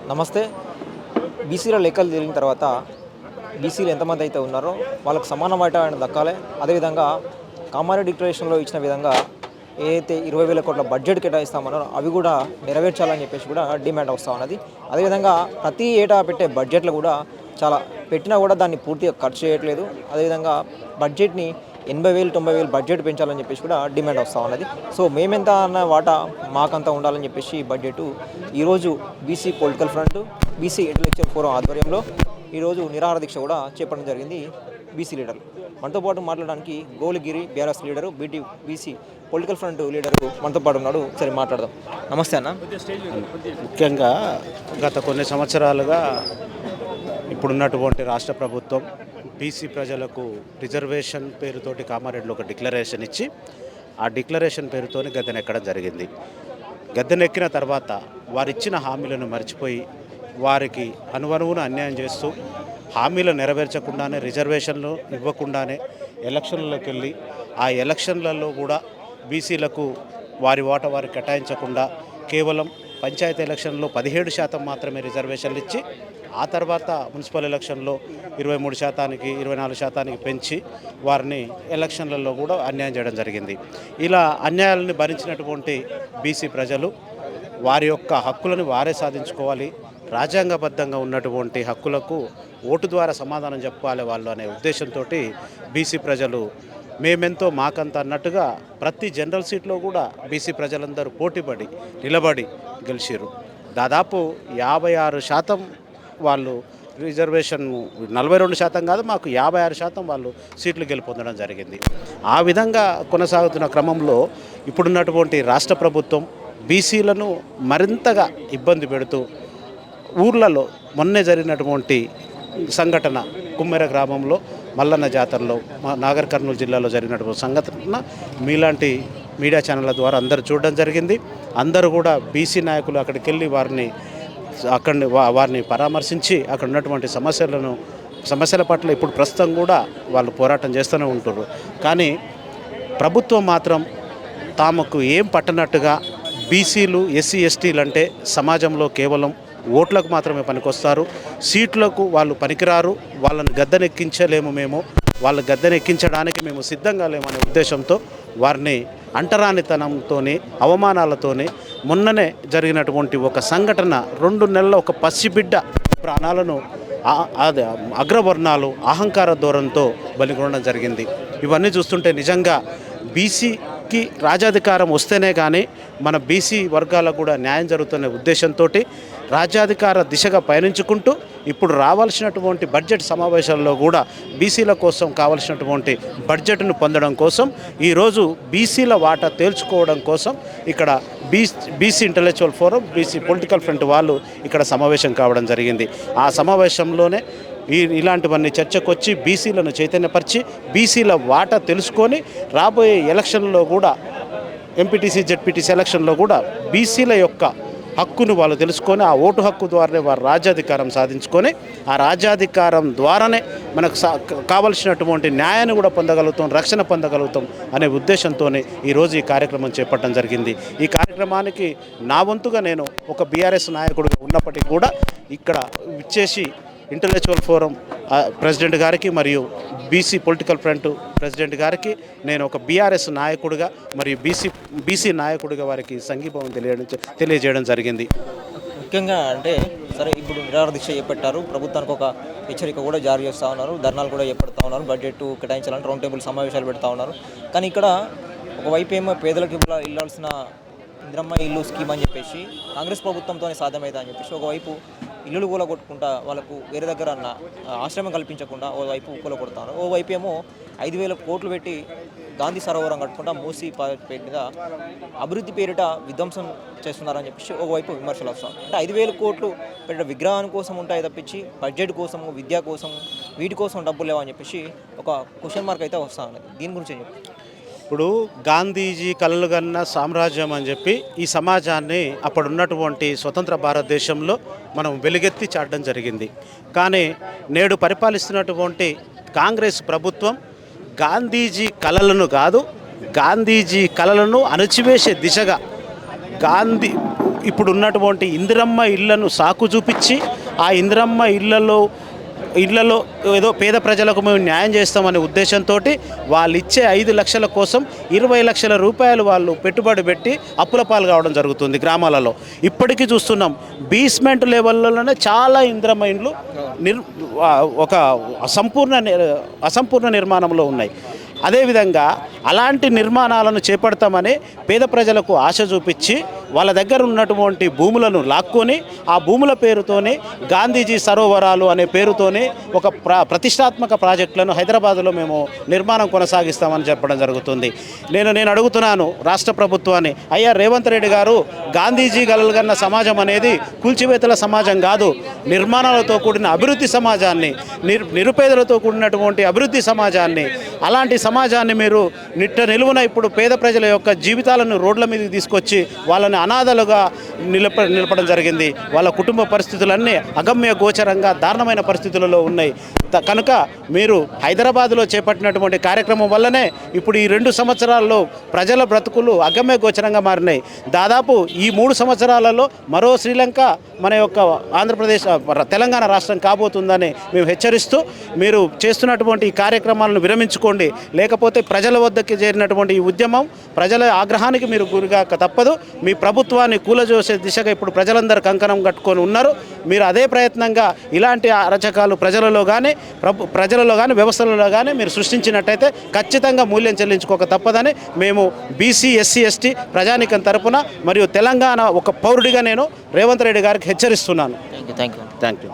నమస్తే. బీసీల లెక్కలు జరిగిన తర్వాత బీసీలు ఎంతమంది అయితే ఉన్నారో వాళ్ళకు సమాన వాటా అనేది దక్కాలి. అదేవిధంగా కామారెడ్డి డిక్లరేషన్లో ఇచ్చిన విధంగా ఏదైతే 20,000 కోట్ల బడ్జెట్ కేటాయిస్తామన్నారో అవి కూడా నెరవేర్చాలని చెప్పేసి కూడా డిమాండ్ వస్తూ ఉన్నది. అదేవిధంగా ప్రతి ఏటా పెట్టే బడ్జెట్లో కూడా చాలా పెట్టినా కూడా దాన్ని పూర్తిగా ఖర్చు చేయట్లేదు. అదేవిధంగా బడ్జెట్ని 80,000 90,000 బడ్జెట్ పెంచాలని చెప్పేసి కూడా డిమాండ్ వస్తూ ఉన్నది. సో మేమెంత అన్న వాటా మాకంతా ఉండాలని చెప్పేసి బడ్జెట్ ఈరోజు BC political front BC intellectual forum ఆధ్వర్యంలో ఈరోజు నిరాహార దీక్ష కూడా చేపట్టడం జరిగింది. బీసీ లీడర్లు మనతో పాటు మాట్లాడడానికి Goligiri BRS leader BC political front leader మనతో పాటు ఉన్నాడు. సరే మాట్లాడదాం. నమస్తే అన్న. ముఖ్యంగా గత కొన్ని సంవత్సరాలుగా ఇప్పుడున్నటువంటి రాష్ట్ర ప్రభుత్వం బీసీ ప్రజలకు రిజర్వేషన్ పేరుతోటి కామారెడ్డిలో ఒక డిక్లరేషన్ ఇచ్చి ఆ డిక్లరేషన్ పేరుతోని గద్దెనెక్కడం జరిగింది. గద్దెనెక్కిన తర్వాత వారిచ్చిన హామీలను మర్చిపోయి వారికి అనువనువున అన్యాయం చేస్తూ హామీలు నెరవేర్చకుండానే రిజర్వేషన్లు ఇవ్వకుండానే ఎలక్షన్లలోకి వెళ్ళి ఆ ఎలక్షన్లలో కూడా బీసీలకు వారి ఓట వారికి కేటాయించకుండా కేవలం పంచాయతీ ఎలక్షన్లో 17% మాత్రమే రిజర్వేషన్లు ఇచ్చి ఆ తర్వాత మున్సిపల్ ఎలక్షన్లో 23%, 24% పెంచి వారిని ఎలక్షన్లలో కూడా అన్యాయం చేయడం జరిగింది. ఇలా అన్యాయాలను భరించినటువంటి బీసీ ప్రజలు వారి యొక్క హక్కులను వారే సాధించుకోవాలి, రాజ్యాంగబద్ధంగా ఉన్నటువంటి హక్కులకు ఓటు ద్వారా సమాధానం చెప్పాలి వాళ్ళు అనే ఉద్దేశంతో బీసీ ప్రజలు మేమెంతో మాకంత అన్నట్టుగా ప్రతి జనరల్ సీట్లో కూడా బీసీ ప్రజలందరూ పోటీపడి నిలబడి గెలిచారు. దాదాపు 56% వాళ్ళు రిజర్వేషన్ 42% కాదు, మాకు 56% వాళ్ళు సీట్లు గెలుపొందడం జరిగింది. ఆ విధంగా కొనసాగుతున్న క్రమంలో ఇప్పుడున్నటువంటి రాష్ట్ర ప్రభుత్వం బీసీలను మరింతగా ఇబ్బంది పెడుతూ ఊర్లలో మొన్నే జరిగినటువంటి సంఘటన కుమ్మెర గ్రామంలో మల్లన్న జాతరలో నాగర్ కర్నూలు జిల్లాలో జరిగినటువంటి సంఘటన మీలాంటి మీడియా ఛానళ్ళ ద్వారా అందరూ చూడడం జరిగింది. అందరూ కూడా బీసీ నాయకులు అక్కడికి వెళ్ళి వారిని పరామర్శించి అక్కడ ఉన్నటువంటి సమస్యల పట్ల ఇప్పుడు ప్రస్తుతం కూడా వాళ్ళు పోరాటం చేస్తూనే ఉంటారు. కానీ ప్రభుత్వం మాత్రం తామకు ఏం పట్టనట్టుగా బీసీలు ఎస్సీ ఎస్టీలు అంటే సమాజంలో కేవలం ఓట్లకు మాత్రమే పనికొస్తారు, సీట్లకు వాళ్ళు పనికిరారు, వాళ్ళని గద్దెనెక్కించలేము, వాళ్ళ గద్దెనెక్కించడానికి మేము సిద్ధంగా లేమనే ఉద్దేశంతో వారిని అంటరానితనంతో అవమానాలతోనే మొన్ననే జరిగినటువంటి ఒక సంఘటన 2 నెలల ఒక పసిబిడ్డ ప్రాణాలను అగ్రవర్ణాలు అహంకార ధోరణితో బలిగొనడం జరిగింది. ఇవన్నీ చూస్తుంటే నిజంగా బీసీకి రాజ్యాధికారం వస్తేనే కానీ మన బీసీ వర్గాలకు కూడా న్యాయం జరుగుతున్న ఉద్దేశంతో రాజ్యాధికార దిశగా పయనించుకుంటూ ఇప్పుడు రావాల్సినటువంటి బడ్జెట్ సమావేశాల్లో కూడా బీసీల కోసం కావాల్సినటువంటి బడ్జెట్ను పొందడం కోసం ఈరోజు బీసీల వాటా తేల్చుకోవడం కోసం ఇక్కడ BC intellectual forum BC political front వాళ్ళు ఇక్కడ సమావేశం కావడం జరిగింది. ఆ సమావేశంలోనే ఇలాంటివన్నీ చర్చకు వచ్చి బీసీలను చైతన్యపరిచి బీసీల వాటా తెలుసుకొని రాబోయే ఎలక్షన్లో కూడా ఎంపీటీసీ జెడ్పీటీసీ ఎలక్షన్లో కూడా బీసీల యొక్క హక్కును వాళ్ళు తెలుసుకొని ఆ ఓటు హక్కు ద్వారానే వారు రాజ్యాధికారం సాధించుకొని ఆ రాజ్యాధికారం ద్వారానే మనకు కావలసినటువంటి న్యాయాన్ని కూడా పొందగలుగుతాం, రక్షణ పొందగలుగుతాం అనే ఉద్దేశంతో ఈరోజు ఈ కార్యక్రమం చేపట్టడం జరిగింది. ఈ కార్యక్రమానికి నా వంతుగా నేను ఒక బీఆర్ఎస్ నాయకుడిగా ఉన్నప్పటికీ కూడా ఇక్కడ ఇచ్చేసి ఇంటలెక్చువల్ ఫోరం ప్రెసిడెంట్ గారికి మరియు బీసీ పొలిటికల్ ఫ్రంట్ ప్రెసిడెంట్ గారికి నేను ఒక బీఆర్ఎస్ నాయకుడిగా మరియు బీసీ నాయకుడిగా వారికి సంఘీభావం తెలియజేయడం జరిగింది. ముఖ్యంగా అంటే సరే ఇప్పుడు నిరాహార దీక్ష చేపట్టారు, ప్రభుత్వానికి ఒక హెచ్చరిక కూడా జారీ చేస్తూ ఉన్నారు, ధర్నాలు కూడా చేపడతా ఉన్నారు, బడ్జెట్ కేటాయించాలని రౌండ్ టేబుల్ సమావేశాలు పెడతా ఉన్నారు. కానీ ఇక్కడ ఒకవైపు ఏమో పేదలకు ఇవ్వాల్సిన ఇందిరమ్మ ఇల్లు స్కీమ్ అని చెప్పేసి కాంగ్రెస్ ప్రభుత్వంతోనే సాధ్యమైందా అని చెప్పేసి ఒకవైపు ఇల్లులు కూలగొట్టుకుంటా వాళ్ళకు వేరే దగ్గర ఆశ్రమం కల్పించకుండా ఓవైపు కూలగొడతారు, ఓవైపు ఏమో 5,000 కోట్లు పెట్టి గాంధీ సరోవరం కట్టుకుంటా మూసి పేరు మీద అభివృద్ధి పేరిట విధ్వంసం చేస్తున్నారని చెప్పేసి ఒకవైపు విమర్శలు వస్తాయి. అంటే 5,000 కోట్లు పెట్టిన విగ్రహాని కోసం ఉంటాయి తప్పించి బడ్జెట్ కోసము విద్య కోసము వీటి కోసం డబ్బులు లేవని చెప్పేసి ఒక క్వశ్చన్ మార్క్ అయితే వస్తూ ఉన్నది. దీని గురించి చెప్పి ఇప్పుడు గాంధీజీ కలలు కన్న సామ్రాజ్యం అని చెప్పి ఈ సమాజాన్ని అప్పుడున్నటువంటి స్వతంత్ర భారతదేశంలో మనం వెలుగెత్తి చాటడం జరిగింది. కానీ నేడు పరిపాలిస్తున్నటువంటి కాంగ్రెస్ ప్రభుత్వం గాంధీజీ కలలను కాదు, గాంధీజీ కలలను అణచివేసే దిశగా ఇప్పుడు ఉన్నటువంటి ఇందిరమ్మ ఇళ్లను సాకు చూపించి ఆ ఇందిరమ్మ ఇళ్లలో ఏదో పేద ప్రజలకు మేము న్యాయం చేస్తామనే ఉద్దేశంతో వాళ్ళు ఇచ్చే 5 లక్షల కోసం 20 లక్షల రూపాయలు వాళ్ళు పెట్టుబడి పెట్టి అప్పుల పాలు కావడం జరుగుతుంది గ్రామాలలో. ఇప్పటికీ చూస్తున్నాం బేస్మెంట్ లెవెల్లోనే చాలా ఇందిరమ్మ ఇండ్లు ఒక అసంపూర్ణ నిర్మాణంలో ఉన్నాయి. అదేవిధంగా అలాంటి నిర్మాణాలను చేపడతామని పేద ప్రజలకు ఆశ చూపించి వాళ్ళ దగ్గర ఉన్నటువంటి భూములను లాక్కొని ఆ భూముల పేరుతోనే గాంధీజీ సరోవరాలు అనే పేరుతోనే ఒక ప్రతిష్టాత్మక ప్రాజెక్టులను హైదరాబాదులో మేము నిర్మాణం కొనసాగిస్తామని చెప్పడం జరుగుతుంది. నేను అడుగుతున్నాను రాష్ట్ర ప్రభుత్వాన్ని, అయ్యా రేవంత్ రెడ్డి గారు, గాంధీజీ గలగన్న సమాజం అనేది కూల్చివేతల సమాజం కాదు, నిర్మాణాలతో కూడిన అభివృద్ధి సమాజాన్ని, నిరుపేదలతో కూడినటువంటి అభివృద్ధి సమాజాన్ని, అలాంటి సమాజాన్ని మీరు నిలువున ఇప్పుడు పేద ప్రజల యొక్క జీవితాలను రోడ్ల మీదకి తీసుకొచ్చి వాళ్ళని అనాథలుగా నిలపడం జరిగింది. వాళ్ళ కుటుంబ పరిస్థితులన్నీ అగమ్య గోచరంగా దారుణమైన పరిస్థితులలో ఉన్నాయి. కనుక మీరు హైదరాబాదులో చేపట్టినటువంటి కార్యక్రమం వల్లనే ఇప్పుడు ఈ 2 సంవత్సరాల్లో ప్రజల బ్రతుకులు అగమ్య గోచరంగా మారినాయి. దాదాపు ఈ 3 సంవత్సరాలలో మరో శ్రీలంక మన యొక్క ఆంధ్రప్రదేశ్ తెలంగాణ రాష్ట్రం కాబోతుందని మేము హెచ్చరిస్తూ, మీరు చేస్తున్నటువంటి ఈ కార్యక్రమాలను విరమించుకోండి, లేకపోతే ప్రజల వద్దకి చేరినటువంటి ఈ ఉద్యమం ప్రజల ఆగ్రహానికి మీరు గురిగాక తప్పదు. మీ ప్రభుత్వాన్ని కూలజోసే దిశగా ఇప్పుడు ప్రజలందరూ కంకణం కట్టుకొని ఉన్నారు. మీరు అదే ప్రయత్నంగా ఇలాంటి అరచకాలు ప్రజలలో కానీ వ్యవస్థలలో కానీ మీరు సృష్టించినట్టయితే ఖచ్చితంగా మూల్యం చెల్లించుకోక తప్పదని మేము బీసీ, ఎస్సీ, ఎస్టీ ప్రజానీకం తరపున మరియు తెలంగాణ ఒక పౌరుడిగా నేను రేవంత్ రెడ్డి గారికి హెచ్చరిస్తున్నాను. Thank you.